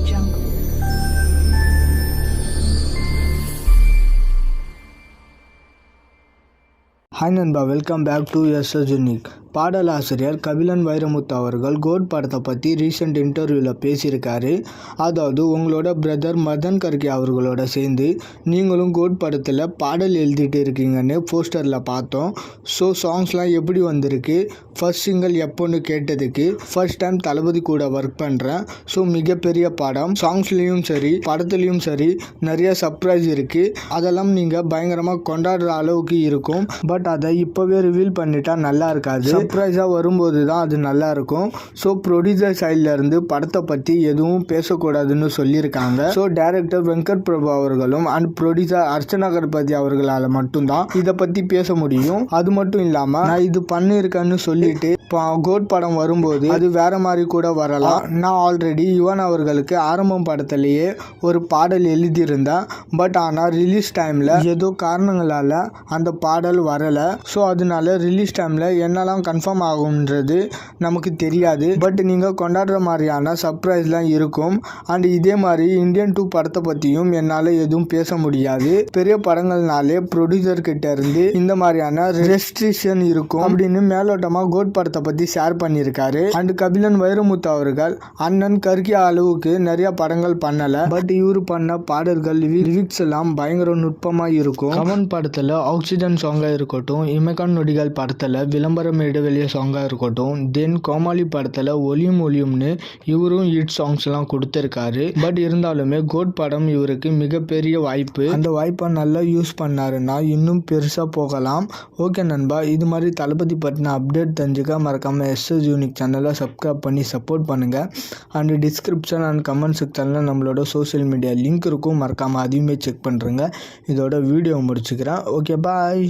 Jungle. Hi நண்பா, welcome back to SS Unique. பாடலாசிரியர் கபிலன் வைரமுத்து அவர்கள் கோட் படத்தை பற்றி ரீசெண்ட் இன்டர்வியூவில் பேசியிருக்காரு. அதாவது உங்களோட பிரதர் மதன் கர்கே அவர்களோட சேர்ந்து நீங்களும் கோட் படத்தில் பாடல் எழுதிட்டு இருக்கீங்கன்னு போஸ்டரில் பார்த்தோம். ஸோ சாங்ஸ்லாம் எப்படி வந்திருக்கு, ஃபர்ஸ்ட் சிங்கிள் எப்போன்னு கேட்டதுக்கு ஃபர்ஸ்ட் டைம் தளபதி கூட ஒர்க் பண்ணுறேன். ஸோ மிகப்பெரிய படம், சாங்ஸ்லேயும் சரி படத்துலேயும் சரி நிறைய சர்ப்ரைஸ் இருக்குது. அதெல்லாம் நீங்கள் பயங்கரமாக கொண்டாடுற அளவுக்கு இருக்கும். பட் அதை இப்போவே ரிவீல் பண்ணிட்டா நல்லா இருக்காது. சர்ப்ரைஸாக வரும்போது தான் அது நல்லா இருக்கும். ஸோ ப்ரொடியூசர் சைட்லேருந்து படத்தை பற்றி எதுவும் பேசக்கூடாதுன்னு சொல்லியிருக்காங்க. ஸோ டைரக்டர் வெங்கட் பிரபு அவர்களும் அண்ட் ப்ரொடியூசர் அர்ச்சனா கணபதி அவர்களால் மட்டும்தான் இதை பற்றி பேச முடியும். அது மட்டும் இல்லாமல் நான் இது பண்ணியிருக்கேன்னு சொல்லிட்டு கோட் படம் வரும்போது அது வேற மாதிரி கூட வரலாம். நான் ஆல்ரெடி யுவன் அவர்களுக்கு ஆரம்பம் படத்திலேயே ஒரு பாடல் எழுதியிருந்தேன். பட் ஆனால் ரிலீஸ் டைமில் ஏதோ காரணங்களால் அந்த பாடல் வரலை. ஸோ அதனால ரிலீஸ் டைமில் என்னெல்லாம் கன்ஃபார்ம் ஆகும்ன்றது நமக்கு தெரியாது. பட் நீங்கள் கொண்டாடுற மாதிரியான சர்ப்ரைஸ்லாம் இருக்கும். அண்ட் இதே மாதிரி இந்தியன் 2 படத்தை பற்றியும் என்னால் எதுவும் பேச முடியாது. பெரிய படங்கள்னாலே ப்ரொடியூசர் கிட்ட இருந்து இந்த மாதிரியான ரெஸ்ட்ரிக்ஷன் இருக்கும் அப்படின்னு மேலோட்டமாக கோட் படத்தை பற்றி ஷேர் பண்ணியிருக்காரு. அண்ட் கபிலன் வைரமுத்து அவர்கள் அண்ணன் கர்கே அளவுக்கு நிறைய படங்கள் பண்ணலை. பட் இவர் பண்ண பாடல்கள் லிரிக்ஸ் எல்லாம் பயங்கர நுட்பமாக இருக்கும். கமன் படத்தில் ஆக்சிஜன் சாங்காக இருக்கட்டும், இமைக்கான் நொடிகள் படத்தில் விளம்பரம் இடைவெளிய சாங்காக இருக்கட்டும், தென் கோமாளி படத்தில் ஒலியும் ஒலியும்னு இவரும் ஹிட் சாங்ஸ்லாம் கொடுத்துருக்காரு. பட் இருந்தாலுமே கோட் படம் இவருக்கு மிகப்பெரிய வாய்ப்பு. அந்த வாய்ப்பை நல்லா யூஸ் பண்ணாருன்னா இன்னும் பெருசாக போகலாம். ஓகே நண்பா, இது மாதிரி தளபதி பற்றின அப்டேட் தெரிஞ்சுக்க மறக்காமல் எஸ்எஸ் யூனிக் சேனலை சப்ஸ்கிரைப் பண்ணி சப்போர்ட் பண்ணுங்கள். அண்ட் டிஸ்கிரிப்ஷன் அண்ட் கமெண்ட் செக்ஷனில் நம்மளோட சோஷியல் மீடியா லிங்க் இருக்கும், மறக்காமல் அதையுமே செக் பண்ணுறேங்க. இதோட வீடியோ முடிச்சுக்கிறேன். ஓகே, பாய்.